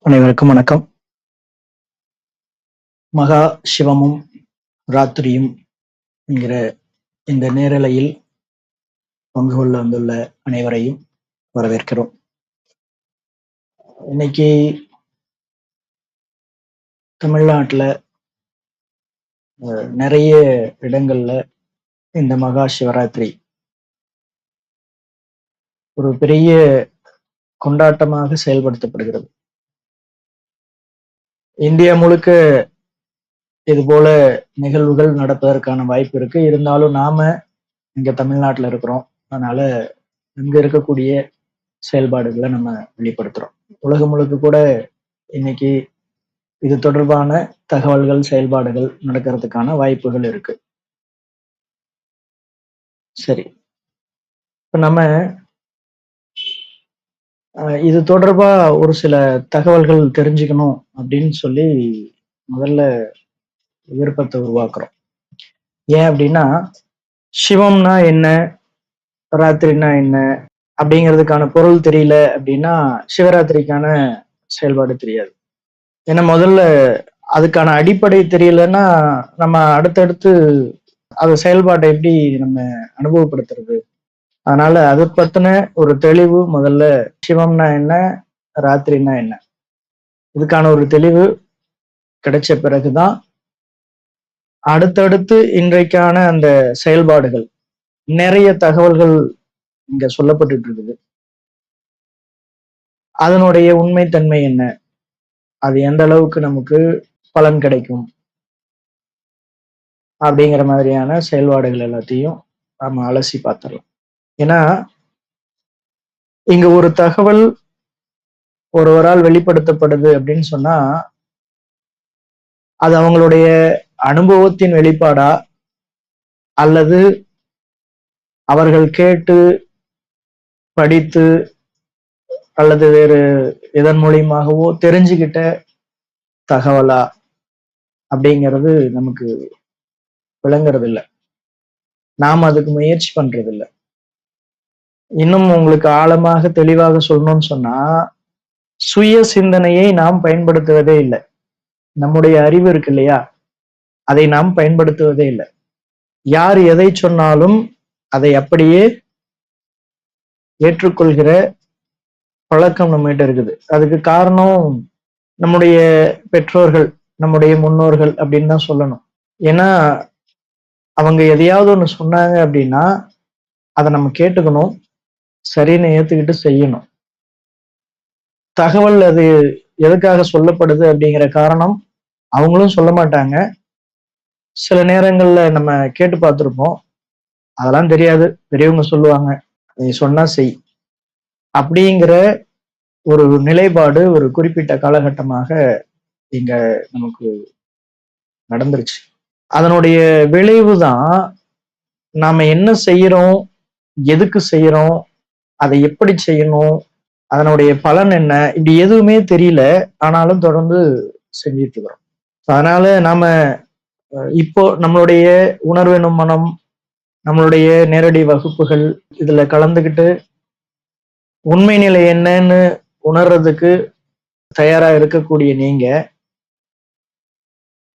அனைவருக்கும் வணக்கம். மகா சிவமும் ராத்திரியும் என்கிற இந்த நேரலையில் பங்கு கொள்ள வந்துள்ள அனைவரையும் வரவேற்கிறோம். இன்னைக்கு தமிழ்நாட்டுல நிறைய இடங்கள்ல இந்த மகா சிவராத்திரி ஒரு பெரிய கொண்டாட்டமாக செயல்படுத்தப்படுகிறது. இந்தியா முழுக்க இது போல நிகழ்வுகள் நடப்பதற்கான வாய்ப்பு இருக்கு. இருந்தாலும் நாம இங்க தமிழ்நாட்டுல இருக்கிறோம், அதனால இங்க இருக்கக்கூடிய செயல்பாடுகளை நம்ம வெளிப்படுத்துறோம். உலகம் முழுக்க கூட இன்னைக்கு இது தொடர்பான தகவல்கள், செயல்பாடுகள் நடக்கிறதுக்கான வாய்ப்புகள் இருக்கு. சரி, இப்ப நம்ம இது தொடர்பா ஒரு சில தகவல்கள் தெரிஞ்சுக்கணும் அப்படின்னு சொல்லி முதல்ல விருப்பத்தை உருவாக்குறோம். ஏன் அப்படின்னா, சிவம்னா என்ன, ராத்திரினா என்ன அப்படிங்கிறதுக்கான பொருள் தெரியல அப்படின்னா சிவராத்திரிக்கான செயல்பாடு தெரியாது. ஏன்னா முதல்ல அதுக்கான அடிப்படை தெரியலன்னா நம்ம அடுத்தடுத்து அது செயல்பாட்டை எப்படி நம்ம அனுபவப்படுத்துறது? அதனால அதை பத்தின ஒரு தெளிவு முதல்ல, சிவம்னா என்ன, ராத்திரினா என்ன, இதுக்கான ஒரு தெளிவு கிடைச்ச பிறகுதான் அடுத்தடுத்து இன்றைக்கான அந்த செயல்பாடுகள், நிறைய தகவல்கள் இங்க சொல்லப்பட்டு இருக்குது. அதனுடைய உண்மைத்தன்மை என்ன, அது எந்த அளவுக்கு நமக்கு பலன் கிடைக்கும் அப்படிங்கிற மாதிரியான செயல்பாடுகள் எல்லாத்தையும் நாம அலசி பார்த்துடலாம். ஏன்னா இங்க ஒரு தகவல் ஒருவரால் வெளிப்படுத்தப்படுது அப்படின்னு சொன்னா அது அவங்களுடைய அனுபவத்தின் வெளிப்பாடா அல்லது அவர்கள் கேட்டு படித்து அல்லது வேறு இதன் மூலியமாகவோ தெரிஞ்சுக்கிட்ட தகவலா அப்படிங்கிறது நமக்கு விளங்குறது இல்லை. நாம் அதுக்கு முயற்சி பண்றது இல்லை. இன்னும் உங்களுக்கு ஆழமாக தெளிவாக சொல்லணும்னு சொன்னா, சுய சிந்தனையை நாம் பயன்படுத்துவதே இல்லை. நம்முடைய அறிவு இருக்கு இல்லையா, அதை நாம் பயன்படுத்துவதே இல்லை. யார் எதை சொன்னாலும் அதை அப்படியே ஏற்றுக்கொள்கிற பழக்கம் நம்மகிட்ட இருக்குது. அதுக்கு காரணம் நம்முடைய பெற்றோர்கள், நம்முடைய முன்னோர்கள் அப்படின்னு தான் சொல்லணும். ஏன்னா அவங்க எதையாவது ஒண்ணு சொன்னாங்க அப்படின்னா அதை நம்ம கேட்டுக்கணும், சரின்னு ஏத்துக்கிட்டு செய்யணும். தகவல் அது எதுக்காக சொல்லப்படுது அப்படிங்கிற காரணம் அவங்களும் சொல்ல மாட்டாங்க. சில நேரங்கள்ல நம்ம கேட்டு பார்த்திருப்போம், அதெல்லாம் தெரியாது, பெரியவங்க சொல்லுவாங்க, நீ சொன்னா செய் அப்படிங்கிற ஒரு நிலைப்பாடு ஒரு குறிப்பிட்ட காலகட்டமாக இங்க நமக்கு நடந்துருச்சு. அதனுடைய விளைவு தான் நாம என்ன செய்யறோம், எதுக்கு செய்யறோம், அதை எப்படி செய்யணும், அதனுடைய பலன் என்ன, இப்படி எதுவுமே தெரியல, ஆனாலும் தொடர்ந்து செஞ்சிட்டு இருக்கிறோம். அதனால நாம இப்போ நம்மளுடைய உணர்வெனும் மனம், நம்மளுடைய நேரடி வகுப்புகள் இதுல கலந்துக்கிட்டு உண்மை நிலை என்னன்னு உணர்றதுக்கு தயாரா இருக்கக்கூடிய நீங்க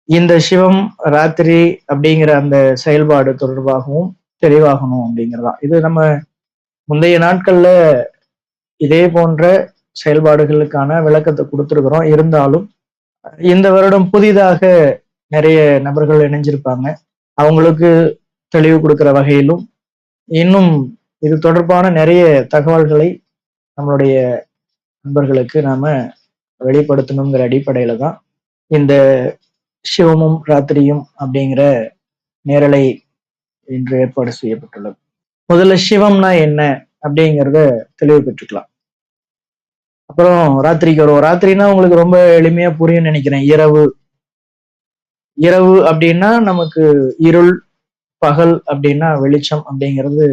இந்த சிவம் ராத்திரி அப்படிங்கிற அந்த செயல்பாடு தொடர்பாகவும் தெளிவாகணும் அப்படிங்கிறதான். இது நம்ம முந்தைய நாட்கள்ல இதே போன்ற செயல்பாடுகளுக்கான விளக்கத்தை கொடுத்துருக்கிறோம். இருந்தாலும் இந்த வருடம் புதிதாக நிறைய நபர்கள் இணைஞ்சிருப்பாங்க. அவங்களுக்கு தெளிவு கொடுக்கிற வகையிலும் இன்னும் இது தொடர்பான நிறைய தகவல்களை நம்மளுடைய நண்பர்களுக்கு நாம வெளிப்படுத்தணுங்கிற அடிப்படையில தான் இந்த சிவமும் ராத்திரியும் அப்படிங்கிற நேரலை இன்று ஏற்பாடு செய்யப்பட்டுள்ளது. முதல்ல சிவம்னா என்ன அப்படிங்கிறத தெளிவு பெற்றுக்கலாம். அப்புறம் ராத்திரிக்கு வருவோம். ராத்திரினா உங்களுக்கு ரொம்ப எளிமையா புரியும் நினைக்கிறேன். இரவு, இரவு அப்படின்னா நமக்கு இருள், பகல் அப்படின்னா வெளிச்சம் அப்படிங்கிறது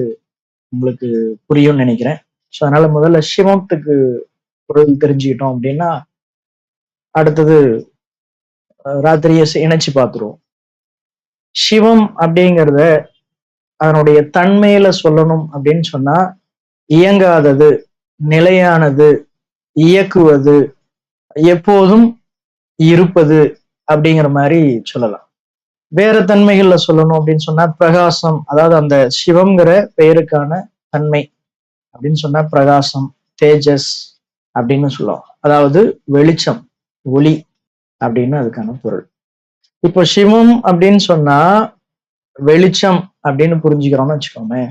உங்களுக்கு புரியும்னு நினைக்கிறேன். ஸோ அதனால முதல்ல சிவத்துக்கு பொருள் தெரிஞ்சுக்கிட்டோம் அப்படின்னா அடுத்தது ராத்திரியை இணைச்சு பார்த்துருவோம். சிவம் அப்படிங்கிறத அதனுடைய தன்மையில சொல்லணும் அப்படின்னு சொன்னா, இயங்காதது, நிலையானது, இயக்குவது, எப்போதும் இருப்பது அப்படிங்கிற மாதிரி சொல்லலாம். வேற தன்மைகள்ல சொல்லணும் அப்படின்னு சொன்னா பிரகாசம், அதாவது அந்த சிவம்ங்கிற பெயருக்கான தன்மை அப்படின்னு சொன்னா பிரகாசம், தேஜஸ் அப்படின்னு சொல்லுவோம். அதாவது வெளிச்சம், ஒளி அப்படின்னு அதுக்கான பொருள். இப்போ சிவம் அப்படின்னு சொன்னா வெளிச்சம் அப்படின்னு புரிஞ்சுக்கிறோம்னு வச்சுக்கோமே.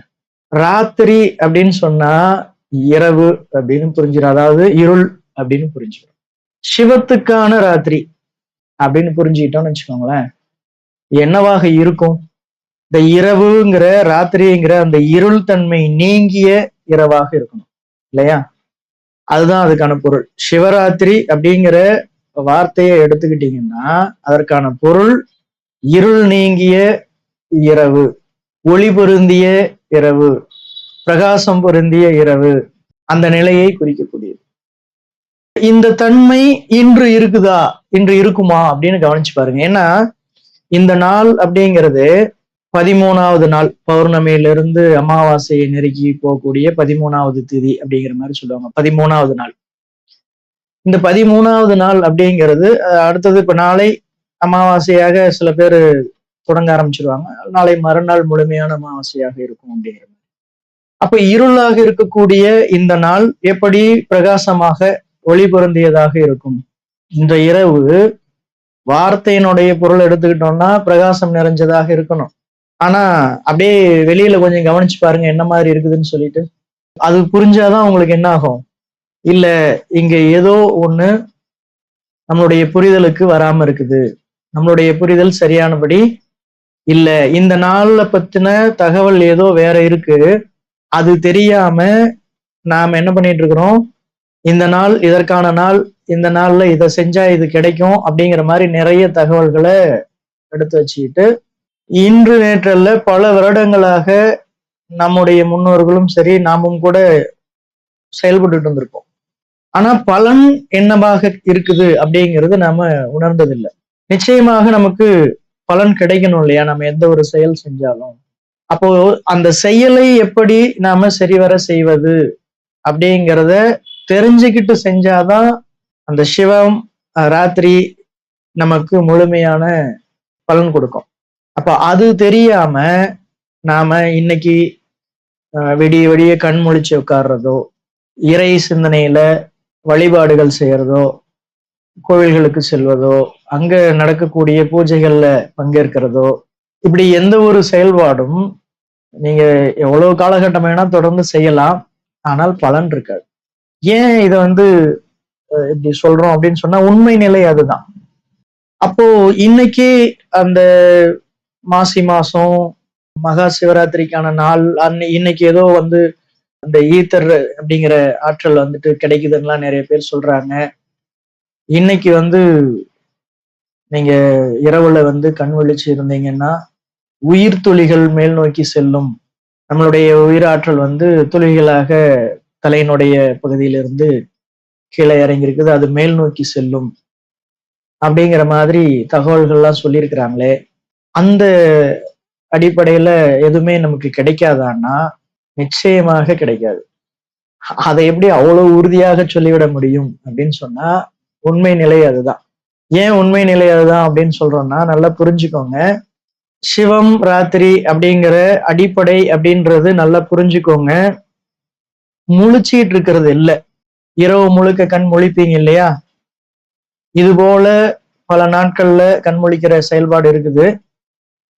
ராத்திரி அப்படின்னு சொன்னா இரவு அப்படின்னு புரிஞ்சுக்கிறோம், அதாவது இருள் அப்படின்னு புரிஞ்சுக்கிறோம். சிவத்துக்கான ராத்திரி அப்படின்னு புரிஞ்சுக்கிட்டோம்னு வச்சுக்கோங்களேன், என்னவாக இருக்கும்? இந்த இரவுங்கிற ராத்திரிங்கிற அந்த இருள் தன்மை நீங்கிய இரவாக இருக்கணும் இல்லையா? அதுதான் அதுக்கான பொருள். சிவராத்திரி அப்படிங்கிற வார்த்தையை எடுத்துக்கிட்டீங்கன்னா அதற்கான பொருள் இருள் நீங்கிய இரவு, ஒளி பொருந்திய இரவு, பிரகாசம் பொருந்திய இரவு, அந்த நிலையை குறிக்கக்கூடியது. இந்த தன்மை இன்று இருக்குதா, இன்று இருக்குமா அப்படின்னு கவனிச்சு பாருங்க. ஏன்னா இந்த நாள் அப்படிங்கிறது 13வது நாள், பௌர்ணமியிலிருந்து அமாவாசையை நெருக்கி போகக்கூடிய 13வது திதி அப்படிங்கிற மாதிரி சொல்லுவாங்க. 13வது நாள். இந்த 13வது நாள் அப்படிங்கிறது அடுத்தது இப்ப நாளை அமாவாசையாக சில பேர் தொடங்க ஆரம்பிச்சிருவாங்க. நாளை மறுநாள் முழுமையான அமாவாசையாக இருக்கும் அப்படிங்கிற மாதிரி. அப்ப இருளாக இருக்கக்கூடிய இந்த நாள் எப்படி பிரகாசமாக ஒளி பொருந்தியதாக இருக்கும்? இந்த இரவு வார்த்தையினுடைய பொருள் எடுத்துக்கிட்டோம்னா பிரகாசம் நிறைஞ்சதாக இருக்கணும். ஆனா அப்படியே வெளியில கொஞ்சம் கவனிச்சு பாருங்க என்ன மாதிரி இருக்குதுன்னு சொல்லிட்டு. அது புரிஞ்சாதான் உங்களுக்கு என்ன ஆகும்? இல்ல இங்க ஏதோ ஒண்ணு நம்மளுடைய புரிதலுக்கு வராம இருக்குது, நம்மளுடைய புரிதல் சரியானபடி இல்ல, இந்த நாள்ல பத்தின தகவல் ஏதோ வேற இருக்கு, அது தெரியாம நாம என்ன பண்ணிட்டு இருக்கிறோம், இந்த நாள் இதற்கான நாள், இந்த நாள்ல இதை செஞ்சா இது கிடைக்கும் அப்படிங்கிற மாதிரி நிறைய தகவல்களை எடுத்து வச்சுக்கிட்டு இன்று நேற்றல்ல பல வருடங்களாக நம்முடைய முன்னோர்களும் சரி நாமும் கூட செயல்பட்டு இருந்திருப்போம். ஆனா பலன் என்னவாக இருக்குது அப்படிங்கிறது நாம உணர்ந்ததில்லை. நிச்சயமாக நமக்கு பலன் கிடைக்கணும் இல்லையா, நம்ம எந்த ஒரு செயல் செஞ்சாலும். அப்போ அந்த செயலை எப்படி நாம சரிவர செய்வது அப்படிங்கிறத தெரிஞ்சுக்கிட்டு செஞ்சாதான் அந்த சிவம் ராத்திரி நமக்கு முழுமையான பலன் கொடுக்கும். அப்ப அது தெரியாம நாம இன்னைக்கு விடிய விடிய கண் முழிச்சு உட்கார்றதோ, இறை சிந்தனையில வழிபாடுகள் செய்யறதோ, கோவில்களுக்கு செல்வதோ, அங்க நடக்கக்கூடிய பூஜைகள்ல பங்கேற்கிறதோ, இப்படி எந்த ஒரு செயல்பாடும் நீங்க எவ்வளவு காலகட்டம் வேணா தொடர்ந்து செய்யலாம், ஆனால் பலன் இருக்காது. ஏன் இத இப்படி சொல்றோம் அப்படின்னு சொன்னா உண்மை நிலை அதுதான். அப்போ இன்னைக்கு அந்த மாசி மாசம் மகா சிவராத்திரிக்கான நாள், இன்னைக்கு ஏதோ அந்த ஈத்தர் அப்படிங்கிற ஆற்றல் கிடைக்குதுன்னா நிறைய பேர் சொல்றாங்க. இன்னைக்கு நீங்க இரவுல கண் விழிச்சு இருந்தீங்கன்னா உயிர் துளிகள் மேல் நோக்கி செல்லும், நம்மளுடைய உயிராற்றல் துளிகளாக தலையினுடைய பகுதியிலிருந்து கீழே இறங்கியிருக்குது, அது மேல் நோக்கி செல்லும் அப்படிங்கிற மாதிரி தகவல்கள்லாம் சொல்லியிருக்கிறாங்களே. அந்த அடிப்படையில எதுவுமே நமக்கு கிடைக்காதான்னா நிச்சயமாக கிடைக்காது. அதை எப்படி அவ்வளவு உறுதியாக சொல்லிவிட முடியும் அப்படின்னு சொன்னா உண்மை நிலை அதுதான். ஏன் உண்மை நிலை அதுதான் அப்படின்னு சொல்றோம்னா நல்லா புரிஞ்சுக்கோங்க. சிவம் ராத்திரி அப்படிங்கிற அடிப்படை அப்படின்றது நல்லா புரிஞ்சுக்கோங்க. முழிச்சிட்டு இருக்கிறது இல்லை, இரவு முழுக்க கண் முழிப்பீங்க இல்லையா, இது போல பல நாட்கள்ல கண் முழிக்கிற செயல்பாடு இருக்குது.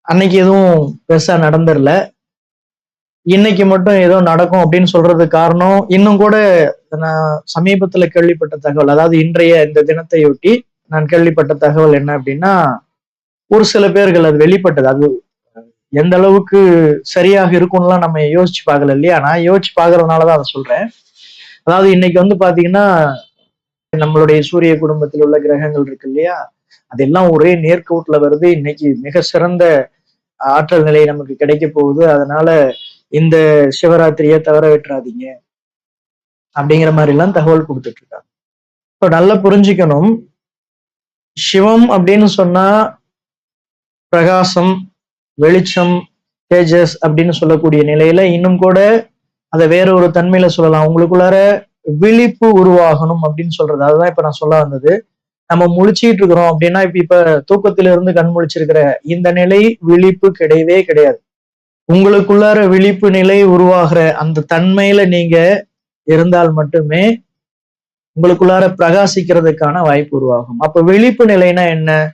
அன்னைக்கு எதுவும் பெருசா நடந்துடல, இன்னைக்கு மட்டும் ஏதோ நடக்கும் அப்படின்னு சொல்றதுக்கு காரணம் இன்னும் கூட நான் சமீபத்துல கேள்விப்பட்ட தகவல், அதாவது இன்றைய இந்த தினத்தையொட்டி நான் கேள்விப்பட்ட தகவல் என்ன அப்படின்னா, ஒரு சில பேர்கள் அது வெளிப்பட்டது. அது எந்த அளவுக்கு சரியாக இருக்கும்லாம் நம்ம யோசிச்சு பார்க்கல இல்லையா, நான் யோசிச்சு பார்க்கறதுனாலதான் அதை சொல்றேன். அதாவது இன்னைக்கு பாத்தீங்கன்னா நம்மளுடைய சூரிய குடும்பத்தில் உள்ள கிரகங்கள் இருக்கு இல்லையா, அதெல்லாம் ஒரே நேர்கோட்டுல வருது. இன்னைக்கு மிக சிறந்த ஆற்றல் நிலை நமக்கு கிடைக்க போகுது, அதனால இந்த சிவராத்திரியை தவற விட்டுறாதீங்க அப்படிங்கிற மாதிரி எல்லாம் தகவல் கொடுத்துட்டு இருக்காங்க. இப்போ நல்லா புரிஞ்சுக்கணும், சிவம் அப்படின்னு சொன்னா பிரகாசம், வெளிச்சம், தேஜஸ் அப்படின்னு சொல்லக்கூடிய நிலையில இன்னும் கூட அதை வேற ஒரு தன்மையில சொல்லலாம். உங்களுக்குள்ளார விழிப்பு உருவாகணும் அப்படின்னு சொல்றது. அதுதான் இப்ப நான் சொல்ல வந்தது. நம்ம முழிச்சிட்டு இருக்கிறோம் அப்படின்னா, இப்ப தூக்கத்திலிருந்து கண் முழிச்சிருக்கிற இந்த நிலை விழிப்பு கிடையவே கிடையாது. உங்களுக்குள்ளார விழிப்பு நிலை உருவாகிற அந்த தன்மையில நீங்க இருந்தால் மட்டுமே உங்களுக்குள்ளார பிரகாசிக்கிறதுக்கான வாய்ப்பு உருவாகும். அப்ப விழிப்பு நிலைனா என்ன?